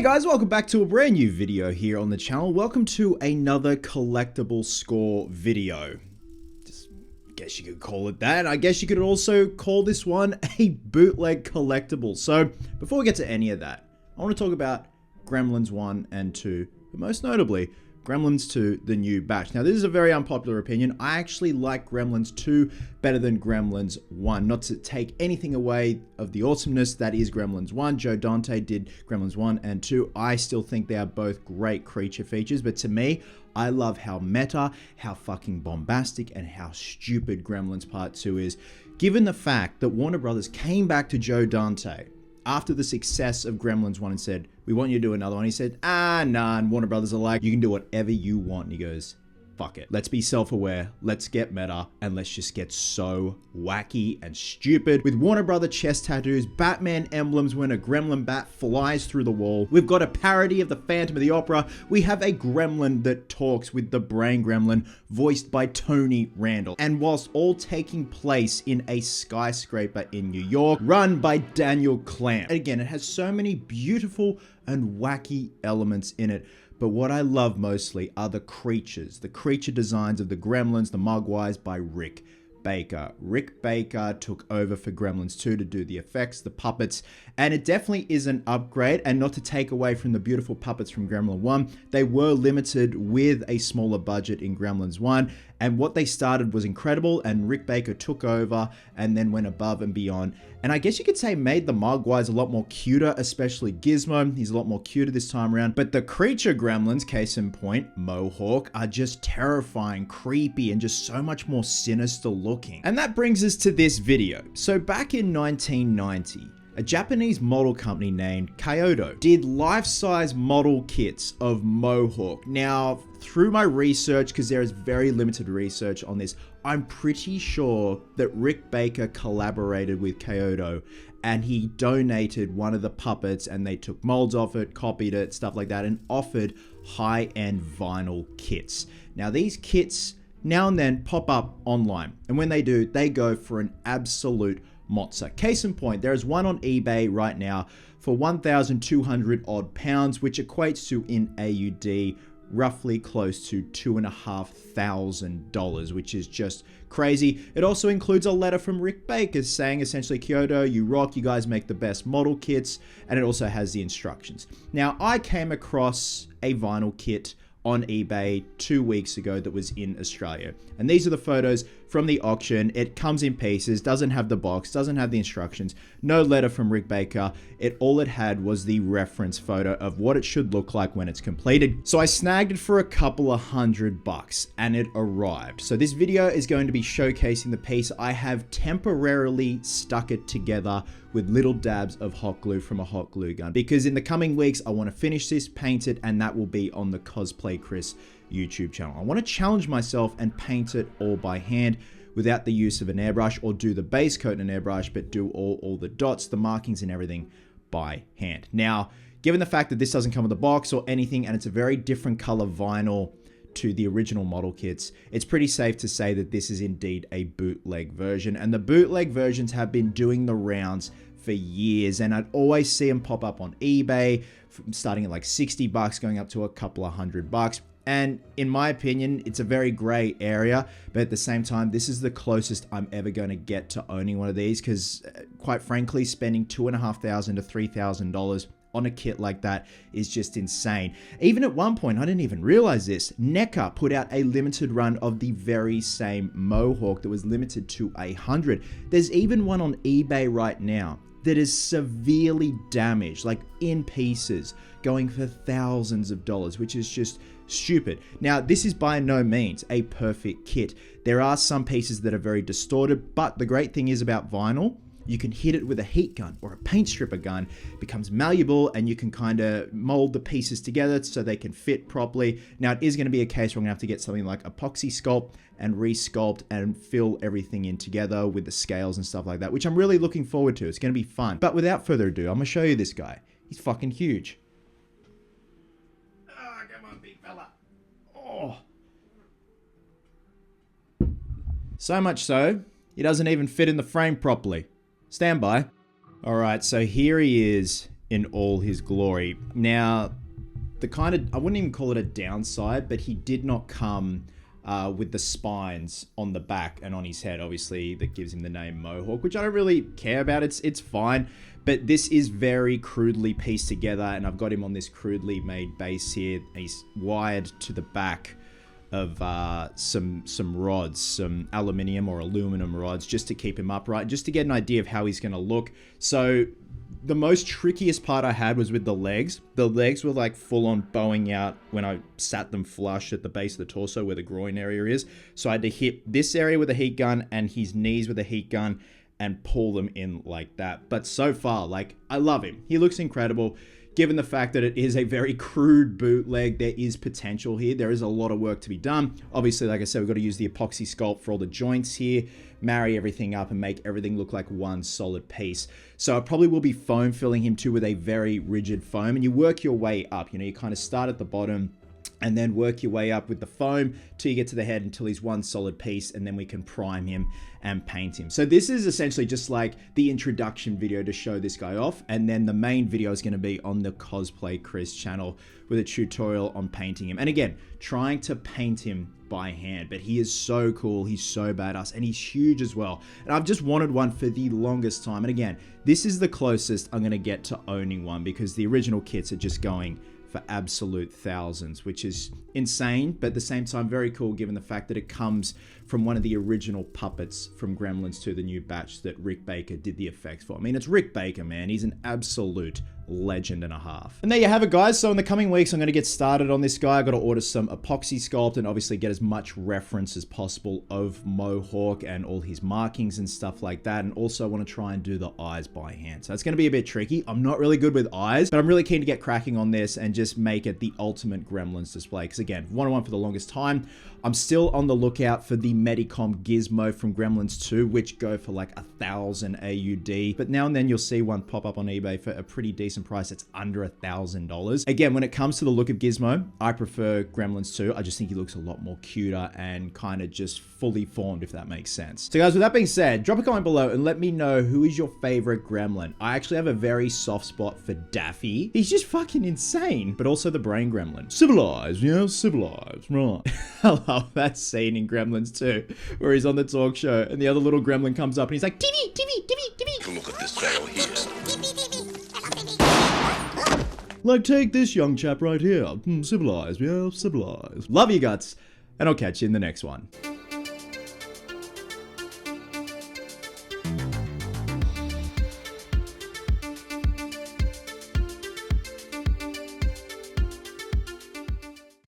Hey guys, welcome back to a brand new video here on the channel. Welcome to another collectible score video. Just guess you could call it that. I guess you could also call this one a bootleg collectible. So before we get to any of that, I want to talk about Gremlins 1 and 2, but most notably Gremlins 2, the new batch. Now, this is a very unpopular opinion. I actually like Gremlins 2 better than Gremlins 1. Not to take anything away of the awesomeness that is Gremlins 1. Joe Dante did Gremlins 1 and 2. I still think they are both great creature features, but to me, I love how meta, how fucking bombastic, and how stupid Gremlins Part 2 is. Given the fact that Warner Brothers came back to Joe Dante after the success of Gremlins 1 and said, we want you to do another one. He said, nah, and Warner Brothers are like, you can do whatever you want. And he goes, fuck it. Let's be self-aware, let's get meta, and let's just get so wacky and stupid. With Warner Brother chest tattoos, Batman emblems when a gremlin bat flies through the wall. We've got a parody of the Phantom of the Opera. We have a gremlin that talks with the Brain Gremlin, voiced by Tony Randall. And whilst all taking place in a skyscraper in New York, run by Daniel Clamp. And again, it has so many beautiful and wacky elements in it. But what I love mostly are the creatures. The creature designs of the Gremlins, the Mogwais by Rick Baker. Rick Baker took over for Gremlins 2 to do the effects, the puppets, and it definitely is an upgrade. And not to take away from the beautiful puppets from Gremlin 1, they were limited with a smaller budget in Gremlins 1, and what they started was incredible, and Rick Baker took over and then went above and beyond. And I guess you could say made the Mogwais a lot more cuter, especially Gizmo. He's a lot more cuter this time around. But the creature Gremlins, case in point, Mohawk, are just terrifying, creepy, and just so much more sinister looking. And that brings us to this video. So back in 1990, a Japanese model company named Kyoto did life-size model kits of Mohawk. Now, through my research, because there is very limited research on this, I'm pretty sure that Rick Baker collaborated with Kyoto and he donated one of the puppets and they took molds off it, copied it, stuff like that, and offered high-end vinyl kits. Now, these kits now and then pop up online, and when they do, they go for an absolute mozza. Case in point, there is one on eBay right now for 1,200 odd pounds, which equates to in AUD roughly close to $2,500, which is just crazy. It also includes a letter from Rick Baker saying essentially, Kyoto, you rock, you guys make the best model kits, and it also has the instructions. Now, I came across a vinyl kit on eBay 2 weeks ago that was in Australia. And these are the photos from the auction. It comes in pieces, doesn't have the box, doesn't have the instructions, no letter from Rick Baker. All it had was the reference photo of what it should look like when it's completed. So I snagged it for a couple of $100 and it arrived. So this video is going to be showcasing the piece. I have temporarily stuck it together with little dabs of hot glue from a hot glue gun, because in the coming weeks, I want to finish this, paint it, and that will be on the Cosplay Chris YouTube channel. I want to challenge myself and paint it all by hand without the use of an airbrush, or do the base coat in an airbrush, but do all the dots, the markings and everything by hand. Now, given the fact that this doesn't come with a box or anything, and it's a very different color vinyl to the original model kits, it's pretty safe to say that this is indeed a bootleg version. And the bootleg versions have been doing the rounds for years, and I'd always see them pop up on eBay, starting at like 60 bucks, going up to a couple of $100. And in my opinion, it's a very gray area, but at the same time, this is the closest I'm ever going to get to owning one of these, because quite frankly, spending $2,500 to $3,000 on a kit like that is just insane. Even at one point, I didn't even realize this, NECA put out a limited run of the very same Mohawk that was limited to 100. There's even one on eBay right now that is severely damaged, like in pieces, going for thousands of dollars, which is just stupid. Now, this is by no means a perfect kit. There are some pieces that are very distorted, but the great thing is about vinyl, you can hit it with a heat gun or a paint stripper gun. It becomes malleable and you can kind of mold the pieces together so they can fit properly. Now, it is going to be a case where I'm going to have to get something like epoxy sculpt and resculpt and fill everything in together with the scales and stuff like that, which I'm really looking forward to. It's going to be fun. But without further ado, I'm going to show you this guy. He's fucking huge. Oh, come on, big fella. Oh. So much so, he doesn't even fit in the frame properly. Stand by. Alright, so here he is in all his glory. Now, the kind of, I wouldn't even call it a downside, but he did not come with the spines on the back and on his head. Obviously, that gives him the name Mohawk, which I don't really care about. It's fine, but this is very crudely pieced together, and I've got him on this crudely made base here. He's wired to the back of some rods, some aluminium or aluminum rods, just to keep him upright, just to get an idea of how he's going to look. So the most trickiest part I had was with the legs. The legs were like full on bowing out when I sat them flush at the base of the torso where the groin area is. So I had to hit this area with a heat gun and his knees with a heat gun and pull them in like that. But so far, like, I love him. He looks incredible. Given the fact that it is a very crude bootleg, there is potential here. There is a lot of work to be done. Obviously, like I said, we've got to use the epoxy sculpt for all the joints here, marry everything up and make everything look like one solid piece. So I probably will be foam filling him too with a very rigid foam, and you work your way up. You know, you kind of start at the bottom and then work your way up with the foam till you get to the head until he's one solid piece, and then we can prime him and paint him. So this is essentially just like the introduction video to show this guy off, and then the main video is going to be on the Cosplay Chris channel with a tutorial on painting him. And again, trying to paint him by hand, but he is so cool, he's so badass, and he's huge as well. And I've just wanted one for the longest time. And again, this is the closest I'm going to get to owning one, because the original kits are just going for absolute thousands, which is insane, but at the same time very cool given the fact that it comes from one of the original puppets from Gremlins 2, the new batch that Rick Baker did the effects for. I mean, it's Rick Baker, man. He's an absolute legend and a half. And there you have it, guys. So in the coming weeks, I'm going to get started on this guy. I got to order some epoxy sculpt and obviously get as much reference as possible of Mohawk and all his markings and stuff like that. And also want to try and do the eyes by hand. So it's going to be a bit tricky. I'm not really good with eyes, but I'm really keen to get cracking on this and just make it the ultimate Gremlins display. Because again, wanted one for the longest time. I'm still on the lookout for the Medicom Gizmo from Gremlins 2, which go for like 1,000 AUD. But now and then you'll see one pop up on eBay for a pretty decent price. It's under $1,000. Again, when it comes to the look of Gizmo, I prefer Gremlins 2. I just think he looks a lot more cuter and kind of just fully formed, if that makes sense. So guys, with that being said, drop a comment below and let me know who is your favorite Gremlin. I actually have a very soft spot for Daffy. He's just fucking insane. But also the brain Gremlin. Civilized, you know, civilized, right. I love that scene in Gremlins 2 where he's on the talk show and the other little gremlin comes up and he's like, TV, TV, TV, TV. Look at this fellow here. Like, take this young chap right here. Civilized, yeah, civilized. Love you guts, and I'll catch you in the next one.